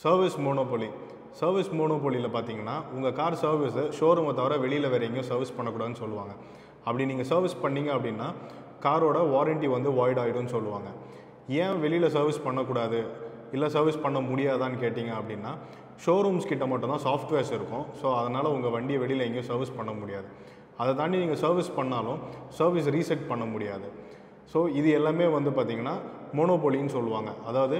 Service monopoly. Service மோனோபோலியில் பார்த்தீங்கன்னா உங்கள் car சர்வீஸை ஷோரூமை தவிர வெளியில் வேறு எங்கேயும் சர்வீஸ் பண்ணக்கூடாதுன்னு சொல்லுவாங்க. அப்படி நீங்கள் சர்வீஸ் பண்ணீங்க அப்படின்னா காரோட வாரண்ட்டி வந்து வாய்ட் ஆகிடும்னு சொல்லுவாங்க. ஏன் வெளியில் சர்வீஸ் பண்ணக்கூடாது இல்லை சர்வீஸ் பண்ண முடியாதான்னு கேட்டிங்க அப்படின்னா ஷோரூம்ஸ் கிட்ட மட்டும்தான் சாஃப்ட்வேர்ஸ் இருக்கும். ஸோ அதனால் உங்கள் வண்டியை வெளியில் எங்கேயும் சர்வீஸ் பண்ண முடியாது. அதை தாண்டி நீங்கள் சர்வீஸ் பண்ணாலும் சர்வீஸ் ரீசெட் பண்ண முடியாது. ஸோ இது எல்லாமே வந்து பார்த்திங்கன்னா மோனோபோலின்னு சொல்லுவாங்க. அதாவது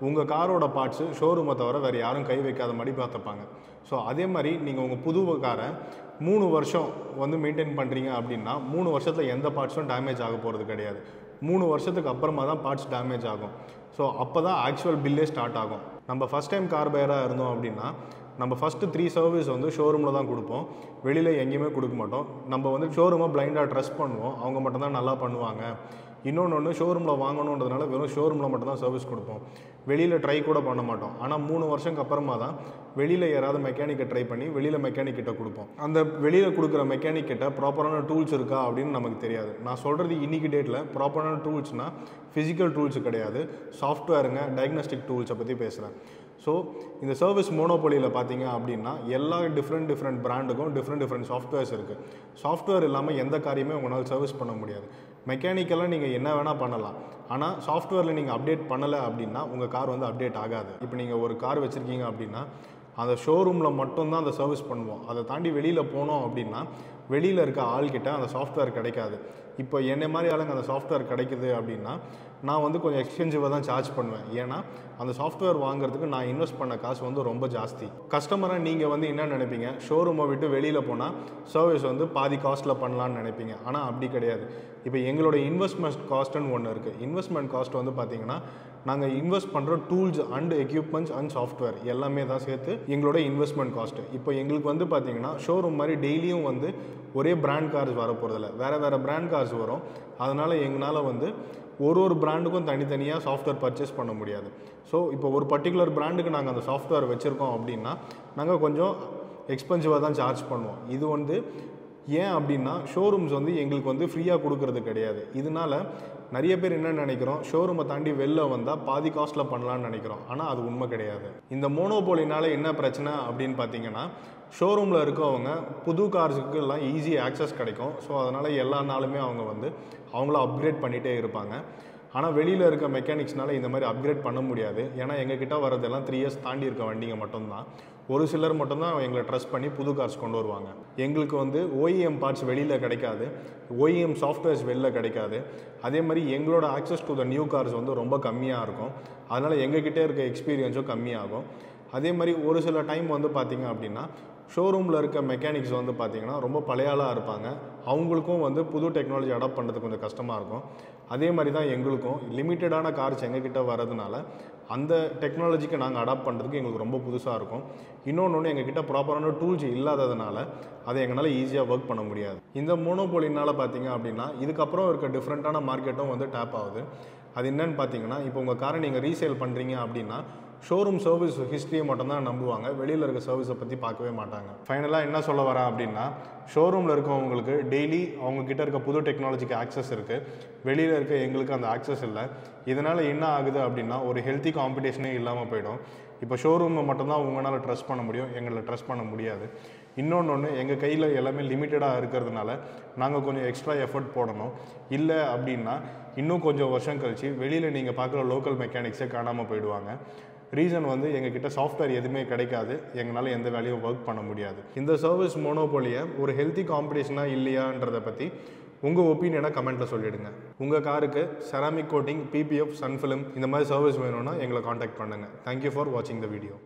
உங்கள் காரோட பார்ட்ஸு ஷோரூமை தவிர வேறு யாரும் கை வைக்காத மாதிரி பார்த்துப்பாங்க. ஸோ அதே மாதிரி நீங்கள் உங்கள் புது காரை 3 வருஷம் வந்து மெயின்டைன் பண்ணுறீங்க அப்படின்னா 3 வருஷத்தில் எந்த பார்ட்ஸும் டேமேஜ் ஆக போகிறது கிடையாது. 3 வருஷத்துக்கு அப்புறமா தான் பார்ட்ஸ் டேமேஜ் ஆகும். ஸோ அப்போ தான் ஆக்சுவல் பில்லே ஸ்டார்ட் ஆகும். நம்ம ஃபஸ்ட் டைம் கார் பையராக இருந்தோம் அப்படின்னா நம்ம ஃபஸ்ட்டு 3 சர்வீஸ் வந்து ஷோரூமில் தான் கொடுப்போம். வெளியில் எங்கேயுமே கொடுக்க மாட்டோம். நம்ம வந்து ஷோரூமை பிளைண்டாக ட்ரஸ்ட் பண்ணுவோம். அவங்க மட்டும்தான் நல்லா பண்ணுவாங்க. இன்னொன்று ஷோரூமில் வாங்கணுன்றதுனால வெறும் ஷோரூமில் மட்டும்தான் சர்வீஸ் கொடுப்போம். வெளியில் ட்ரை கூட பண்ண மாட்டோம். ஆனால் 3 வருஷத்துக்கு அப்புறமா தான் வெளியில் யாராவது மெக்கானிக்கை ட்ரை பண்ணி வெளியில் மெக்கானிக் கிட்ட கொடுப்போம். அந்த வெளியில் கொடுக்குற மெக்கானிக் கிட்ட ப்ராப்பரான டூல்ஸ் இருக்கா அப்படின்னு நமக்கு தெரியாது. நான் சொல்கிறது இன்றைக்கி டேட்டில் ப்ராப்பரான டூல்ஸ்னால் ஃபிசிக்கல் டூல்ஸ் கிடையாது, சாஃப்ட்வேருங்க, டயக்னோஸ்டிக் டூல்ஸை பற்றி பேசுகிறேன். ஸோ இந்த சர்வீஸ் மோனோபோலியில் பார்த்தீங்க அப்படின்னா எல்லா டிஃப்ரெண்ட் பிராண்டுக்கும் டிஃப்ரெண்ட் சாஃப்ட்வேர்ஸ் இருக்குது. சாஃப்ட்வேர் இல்லாமல் எந்த காரியமே உங்களால் சர்வீஸ் பண்ண முடியாது. மெக்கானிக்கெல்லாம் நீங்கள் என்ன வேணால் பண்ணலாம். ஆனால் சாஃப்ட்வேரில் நீங்கள் அப்டேட் பண்ணலை அப்படின்னா உங்கள் கார் வந்து அப்டேட் ஆகாது. இப்போ நீங்கள் ஒரு கார் வச்சுருக்கீங்க அப்படின்னா அந்த ஷோரூமில் மட்டும்தான் அந்த சர்வீஸ் பண்ணுவோம். அதை தாண்டி வெளியில் போனோம் அப்படின்னா வெளியில் இருக்க ஆள்கிட்ட அந்த சாஃப்ட்வேர் கிடைக்காது. இப்போ என்னை மாதிரி ஆளுங்க அந்த சாஃப்ட்வேர் கிடைக்குது அப்படின்னா நான் வந்து கொஞ்சம் எக்ஸ்பென்சிவாக தான் சார்ஜ் பண்ணுவேன். ஏன்னா அந்த சாஃப்ட்வேர் வாங்குறதுக்கு நான் இன்வெஸ்ட் பண்ண காசு வந்து ரொம்ப ஜாஸ்தி. கஸ்டமராக நீங்கள் வந்து என்ன நினைப்பீங்க, ஷோரூமை விட்டு வெளியில் போனால் சர்வீஸ் வந்து பாதி காஸ்ட்டில் பண்ணலான்னு நினைப்பீங்க. ஆனால் அப்படி கிடையாது. இப்போ எங்களோட இன்வெஸ்ட்மெண்ட் காஸ்ட்டுன்னு ஒன்று இருக்குது. இன்வெஸ்ட்மெண்ட் காஸ்ட் வந்து பார்த்திங்கன்னா நாங்கள் இன்வெஸ்ட் பண்ணுற tools and equipments and software எல்லாமே தான் சேர்த்து எங்களோட இன்வெஸ்ட்மெண்ட் காஸ்ட்டு. இப்போ எங்களுக்கு வந்து பார்த்திங்கன்னா ஷோரூம் மாதிரி டெய்லியும் வந்து ஒரே பிராண்ட் கார்ஸ் வர போகிறதில்ல, வேறு பிராண்ட் கார்ஸ் வரும். அதனால் எங்களால் வந்து ஒரு பிராண்டுக்கும் தனித்தனியாக சாஃப்ட்வேர் பர்ச்சேஸ் பண்ண முடியாது. ஸோ இப்போ ஒரு பர்டிகுலர் பிராண்டுக்கு நாங்கள் அந்த சாஃப்ட்வேர் வச்சுருக்கோம் அப்படின்னா நாங்கள் கொஞ்சம் எக்ஸ்பென்சிவாக தான் சார்ஜ் பண்ணுவோம். இது வந்து ஏன் அப்படின்னா ஷோரூம்ஸ் வந்து எங்களுக்கு வந்து ஃப்ரீயாக கொடுக்கறது கிடையாது. இதனால் நிறைய பேர் என்ன நினைக்கிறோம், ஷோரூமை தாண்டி வெளில வந்தால் பாதி காஸ்ட்டில் பண்ணலான்னு நினைக்கிறோம். ஆனால் அது உண்மை கிடையாது. இந்த மோனோபோலினால் என்ன பிரச்சனை அப்படின்னு பார்த்தீங்கன்னா ஷோரூமில் இருக்கவங்க புது கார்ஸுக்கு எல்லாம் ஈஸி ஆக்சஸ் கிடைக்கும். ஸோ அதனால் எல்லா நாளுமே அவங்க வந்து அவங்கள அப்கிரேட் பண்ணிகிட்டே இருப்பாங்க. ஆனால் வெளியில் இருக்க மெக்கானிக்ஸ்னால இந்த மாதிரி அப்கிரேட் பண்ண முடியாது. ஏன்னா எங்ககிட்ட வரதெல்லாம் 3 இயர்ஸ் தாண்டி இருக்க வண்டிங்க மட்டும்தான். ஒரு சிலர் மட்டும்தான் எங்களை ட்ரஸ்ட் பண்ணி புது கார்ஸ் கொண்டு வருவாங்க. எங்களுக்கு வந்து OEM பார்ட்ஸ் வெளியில் கிடைக்காது, OEM சாஃப்ட்வேர்ஸ் வெளியில் கிடைக்காது. அதே மாதிரி எங்களோட access to the new cars வந்து ரொம்ப கம்மியாக இருக்கும். அதனால் எங்ககிட்ட இருக்க எக்ஸ்பீரியன்ஸும் கம்மியாகும். அதே மாதிரி ஒரு சில டைம் வந்து பார்த்திங்க அப்படின்னா ஷோரூமில் இருக்க மெக்கானிக்ஸ் வந்து பார்த்திங்கன்னா ரொம்ப பழைய ஆளாக இருப்பாங்க. அவங்களுக்கும் வந்து புது டெக்னாலஜி அடாப்ட் பண்ணுறது கொஞ்சம் கஷ்டமாக இருக்கும். அதே மாதிரி தான் எங்களுக்கும் லிமிட்டடான கார்ஸ் எங்ககிட்ட வரதுனால அந்த டெக்னாலஜிக்கு நாங்கள் அடாப்ட் பண்ணுறதுக்கு எங்களுக்கு ரொம்ப புதுசாக இருக்கும். இன்னொன்று எங்ககிட்ட ப்ராப்பரான டூல்ஸ் இல்லாததுனால அதை எங்களால் ஈஸியாக ஒர்க் பண்ண முடியாது. இந்த மோனோபோலினால் பார்த்திங்க அப்படின்னா இதுக்கப்புறம் இருக்க டிஃப்ரெண்ட்டான மார்க்கெட்டும் வந்து டேப் ஆகுது. அது என்னன்னு பார்த்தீங்கன்னா இப்போ உங்கள் காரை நீங்கள் ரீசேல் பண்ணுறீங்க அப்படின்னா ஷோரூம் சர்வீஸ் ஹிஸ்ட்ரியை மட்டும்தான் நம்புவாங்க, வெளியில் இருக்க சர்வீஸை பற்றி பார்க்கவே மாட்டாங்க. ஃபைனலாக என்ன சொல்ல வரேன் அப்படின்னா ஷோரூமில் இருக்கவங்களுக்கு டெய்லி அவங்கக்கிட்ட இருக்க புது டெக்னாலஜிக்கு ஆக்சஸ் இருக்குது, வெளியில் இருக்க எங்களுக்கு அந்த ஆக்சஸ் இல்லை. இதனால் என்ன ஆகுது அப்படின்னா ஒரு ஹெல்த்தி காம்படிஷனே இல்லாமல் போயிடும். இப்போ ஷோரூமை மட்டும்தான் உங்களால் ட்ரஸ்ட் பண்ண முடியும், எங்களை ட்ரஸ்ட் பண்ண முடியாது. இன்னொன்று எங்கள் கையில் எல்லாமே லிமிட்டடாக இருக்கிறதுனால நாங்கள் கொஞ்சம் எக்ஸ்ட்ரா எஃபர்ட் போடணும். இல்லை அப்படின்னா இன்னும் கொஞ்சம் வருஷம் கழித்து வெளியில் நீங்கள் பார்க்குற லோக்கல் மெக்கானிக்ஸே காணாமல் போயிடுவாங்க. ரீசன் வந்து எங்ககிட்ட சாஃப்ட்வேர் எதுவுமே கிடைக்காது, எங்களால் எந்த வேலையும் ஒர்க் பண்ண முடியாது. இந்த சர்வீஸ் மோனோபோலியை ஒரு ஹெல்த்தி காம்படிஷனாக இல்லையான்றதை பற்றி உங்கள் ஒப்பீனியனை கமெண்ட்டில் சொல்லிவிடுங்க. உங்கள் காருக்கு செராமிக் கோட்டிங், PPF, சன்ஃபிலிம் இந்த மாதிரி சர்வீஸ் வேணும்னா எங்களை காண்டாக்ட் பண்ணுங்கள். தேங்க்யூ ஃபார் வாட்சிங் த வீடியோ.